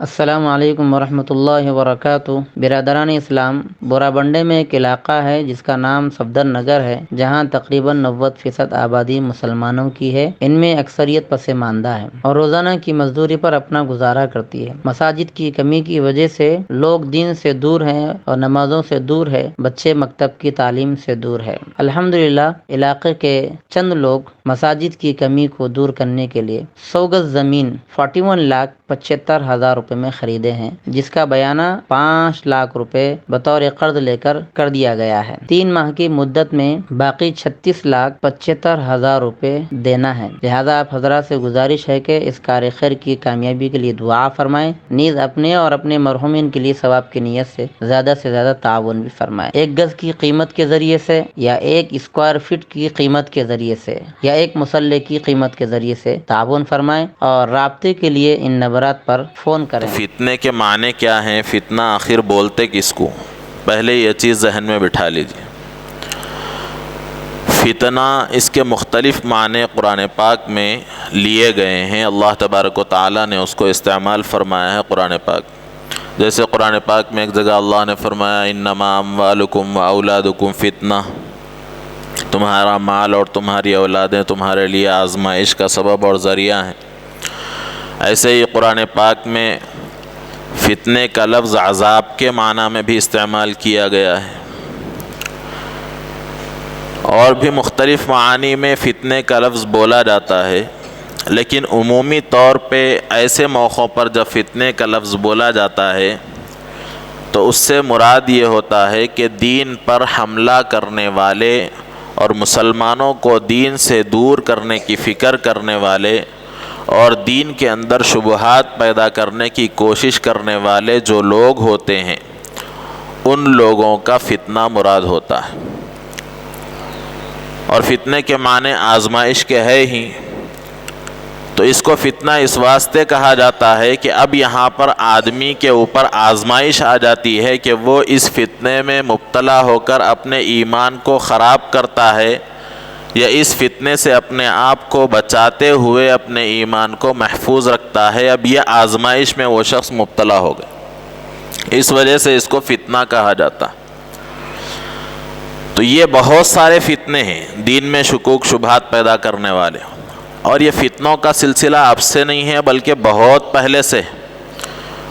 السلام علیکم ورحمۃ اللہ وبرکاتہ۔ برادران اسلام، بورا بنڈے میں ایک علاقہ ہے جس کا نام صفدر نگر ہے، جہاں تقریباً 90% آبادی مسلمانوں کی ہے۔ ان میں اکثریت پسماندہ ہے اور روزانہ کی مزدوری پر اپنا گزارا کرتی ہے۔ مساجد کی کمی کی وجہ سے لوگ دین سے دور ہیں اور نمازوں سے دور ہے، بچے مکتب کی تعلیم سے دور ہے۔ الحمدللہ علاقے کے چند لوگ مساجد کی کمی کو دور کرنے کے لیے 100 گز زمین 41,75,000 روپے میں خریدے ہیں، جس کا بیانہ 5 لاکھ روپے بطور قرض لے کر دیا گیا ہے۔ 3 ماہ کی مدت میں باقی 36,75,000 روپے دینا ہے۔ لہذا آپ حضرات سے گزارش ہے کہ اس کار خیر کی کامیابی کے لیے دعا فرمائیں، نیز اپنے اور اپنے مرحومین کے لیے ثواب کی نیت سے زیادہ تعاون بھی فرمائیں۔ 1 گز کی قیمت کے ذریعے سے یا 1 اسکوائر فٹ کی قیمت کے ذریعے سے یا 1 مسلح کی قیمت کے ذریعے سے تعاون فرمائیں اور رابطے کے لیے ان نمبرات پر فون کریں۔ فتنے کے معنی کیا ہیں؟ فتنہ آخر بولتے کس کو؟ پہلے یہ چیز ذہن میں بٹھا لیجیے۔ فتنہ، اس کے مختلف معنی قرآن پاک میں لیے گئے ہیں۔ اللہ تبارک و تعالیٰ نے اس کو استعمال فرمایا ہے قرآن پاک۔ جیسے قرآن پاک میں ایک جگہ اللہ نے فرمایا انما اموالکم و اولادکم فتنہ، تمہارا مال اور تمہاری اولادیں تمہارے لیے آزمائش کا سبب اور ذریعہ ہیں۔ ایسے ہی قرآن پاک میں فتنے کا لفظ عذاب کے معنی میں بھی استعمال کیا گیا ہے، اور بھی مختلف معانی میں فتنے کا لفظ بولا جاتا ہے، لیکن عمومی طور پہ ایسے موقعوں پر جب فتنے کا لفظ بولا جاتا ہے تو اس سے مراد یہ ہوتا ہے کہ دین پر حملہ کرنے والے اور مسلمانوں کو دین سے دور کرنے کی فکر کرنے والے اور دین کے اندر شبہات پیدا کرنے کی کوشش کرنے والے جو لوگ ہوتے ہیں، ان لوگوں کا فتنہ مراد ہوتا ہے۔ اور فتنے کے معنی آزمائش کے ہے ہی، تو اس کو فتنہ اس واسطے کہا جاتا ہے کہ اب یہاں پر آدمی کے اوپر آزمائش آ جاتی ہے کہ وہ اس فتنے میں مبتلا ہو کر اپنے ایمان کو خراب کرتا ہے یا اس فتنے سے اپنے آپ کو بچاتے ہوئے اپنے ایمان کو محفوظ رکھتا ہے۔ اب یہ آزمائش میں وہ شخص مبتلا ہو گیا، اس وجہ سے اس کو فتنہ کہا جاتا ہے۔ تو یہ بہت سارے فتنے ہیں دین میں شکوک شبہات پیدا کرنے والے، اور یہ فتنوں کا سلسلہ اب سے نہیں ہے بلکہ بہت پہلے سے،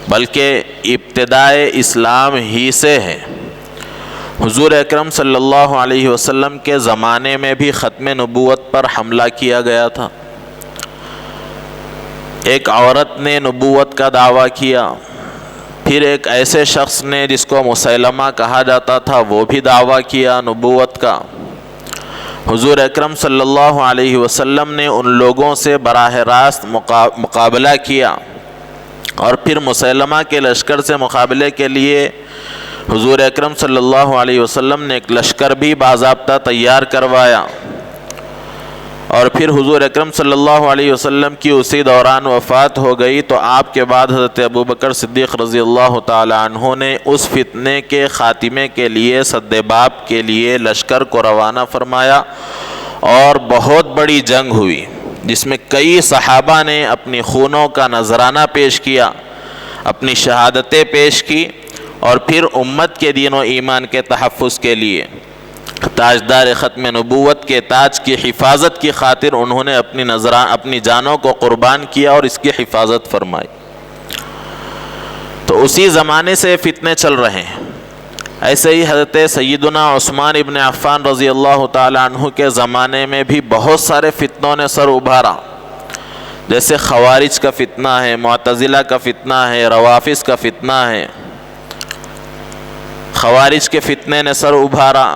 بلکہ ابتدائے اسلام ہی سے ہے۔ حضور اکرم صلی اللہ علیہ وسلم کے زمانے میں بھی ختم نبوت پر حملہ کیا گیا تھا۔ ایک عورت نے نبوت کا دعویٰ کیا، پھر ایک ایسے شخص نے جس کو مسیلمہ کہا جاتا تھا وہ بھی دعویٰ کیا نبوت کا۔ حضور اکرم صلی اللہ علیہ وسلم نے ان لوگوں سے براہ راست مقابلہ کیا، اور پھر مسیلمہ کے لشکر سے مقابلے کے لیے حضور اکرم صلی اللہ علیہ وسلم نے ایک لشکر بھی باضابطہ تیار کروایا، اور پھر حضور اکرم صلی اللہ علیہ وسلم کی اسی دوران وفات ہو گئی۔ تو آپ کے بعد حضرت ابوبکر صدیق رضی اللہ تعالی عنہ نے اس فتنے کے خاتمے کے لیے سد باب کے لیے لشکر کو روانہ فرمایا، اور بہت بڑی جنگ ہوئی جس میں کئی صحابہ نے اپنی خونوں کا نذرانہ پیش کیا، اپنی شہادتیں پیش کی، اور پھر امت کے دین و ایمان کے تحفظ کے لیے تاجدار ختم نبوت کے تاج کی حفاظت کی خاطر انہوں نے اپنی جانوں کو قربان کیا اور اس کی حفاظت فرمائی۔ تو اسی زمانے سے فتنے چل رہے ہیں۔ ایسے ہی حضرت سیدنا عثمان ابن عفان رضی اللہ تعالی عنہ کے زمانے میں بھی بہت سارے فتنوں نے سر ابھارا، جیسے خوارج کا فتنہ ہے، معتزلہ کا فتنہ ہے، روافض کا فتنہ ہے۔ خوارج کے فتنے نے سر ابھارا،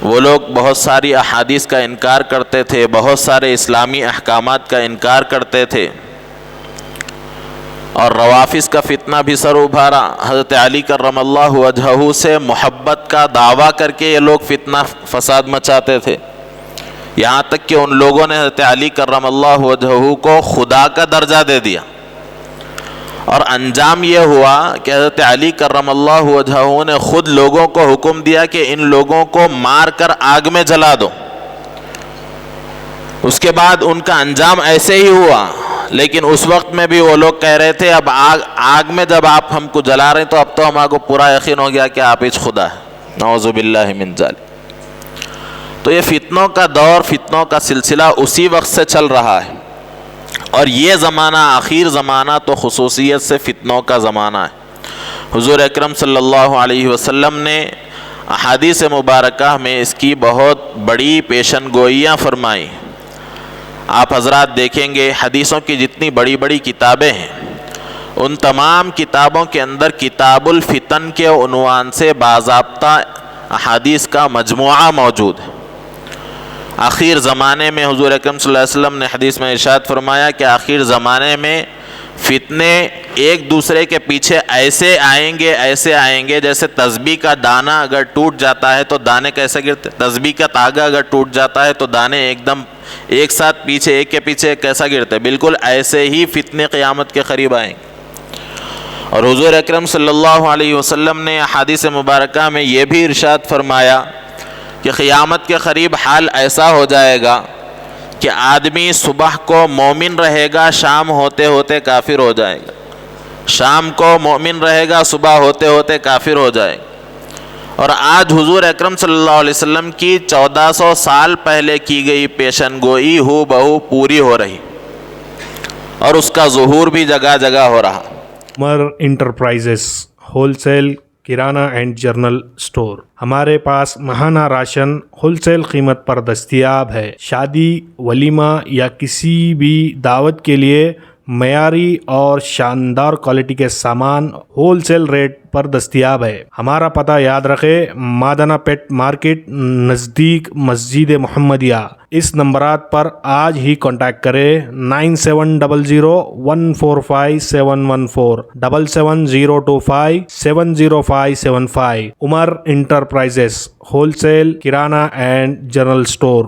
وہ لوگ بہت ساری احادیث کا انکار کرتے تھے، بہت سارے اسلامی احکامات کا انکار کرتے تھے، اور روافض کا فتنہ بھی سر ابھارا۔ حضرت علی کرم اللہ وجہہ سے محبت کا دعویٰ کر کے یہ لوگ فتنہ فساد مچاتے تھے، یہاں تک کہ ان لوگوں نے حضرت علی کرم اللہ وجہہ کو خدا کا درجہ دے دیا، اور انجام یہ ہوا کہ حضرت علی کرم اللہ وجہہ نے خود لوگوں کو حکم دیا کہ ان لوگوں کو مار کر آگ میں جلا دو۔ اس کے بعد ان کا انجام ایسے ہی ہوا لیکن اس وقت میں بھی وہ لوگ کہہ رہے تھے اب آگ میں جب آپ ہم کو جلا رہے ہیں تو اب تو ہمارے کو پورا یقین ہو گیا کہ آپ ہی خدا ہے، نعوذ باللہ من ذالک۔ تو یہ فتنوں کا دور، فتنوں کا سلسلہ اسی وقت سے چل رہا ہے، اور یہ زمانہ آخر زمانہ تو خصوصیت سے فتنوں کا زمانہ ہے۔ حضور اکرم صلی اللہ علیہ وسلم نے احادیث مبارکہ میں اس کی بہت بڑی پیشن گوئیاں فرمائی۔ آپ حضرات دیکھیں گے حدیثوں کی جتنی بڑی بڑی کتابیں ہیں ان تمام کتابوں کے اندر کتاب الفتن کے عنوان سے باضابطہ احادیث کا مجموعہ موجود ہے۔ آخر زمانے میں حضور اکرم صلی اللہ علیہ وسلم نے حدیث میں ارشاد فرمایا کہ آخر زمانے میں فتنے ایک دوسرے کے پیچھے ایسے آئیں گے جیسے تسبیح کا دانہ اگر ٹوٹ جاتا ہے تو دانے کیسے گرتے، تسبیح کا تاگا اگر ٹوٹ جاتا ہے تو دانے ایک دم ایک ساتھ پیچھے ایک کے پیچھے کیسا گرتے، بالکل ایسے ہی فتنے قیامت کے قریب آئیں گے۔ اور حضور اکرم صلی اللہ علیہ وسلم نے احادیث مبارکہ میں یہ بھی ارشاد فرمایا کہ قیامت کے قریب حال ایسا ہو جائے گا کہ آدمی صبح کو مومن رہے گا، شام ہوتے ہوتے کافر ہو جائے گا، شام کو مومن رہے گا، صبح ہوتے ہوتے کافر ہو جائے گا۔ اور آج حضور اکرم صلی اللہ علیہ وسلم کی 1400 سال پہلے کی گئی پیشن گوئی ہو بہو پوری ہو رہی، اور اس کا ظہور بھی جگہ جگہ ہو رہا۔ Umar enterprises wholesale kirana and general store, ہمارے پاس ماہانہ راشن ہول سیل قیمت پر دستیاب ہے۔ شادی، ولیمہ یا کسی بھی دعوت کے لیے معیاری اور شاندار کوالٹی کے سامان ہول سیل ریٹ پر دستیاب ہے۔ ہمارا پتہ یاد رکھے، مادانہ پیٹ مارکیٹ نزدیک مسجد محمدیہ۔ اس نمبرات پر آج ہی کانٹیکٹ کریں 9700145714 77025705705۔ Umar enterprises wholesale kirana and general store.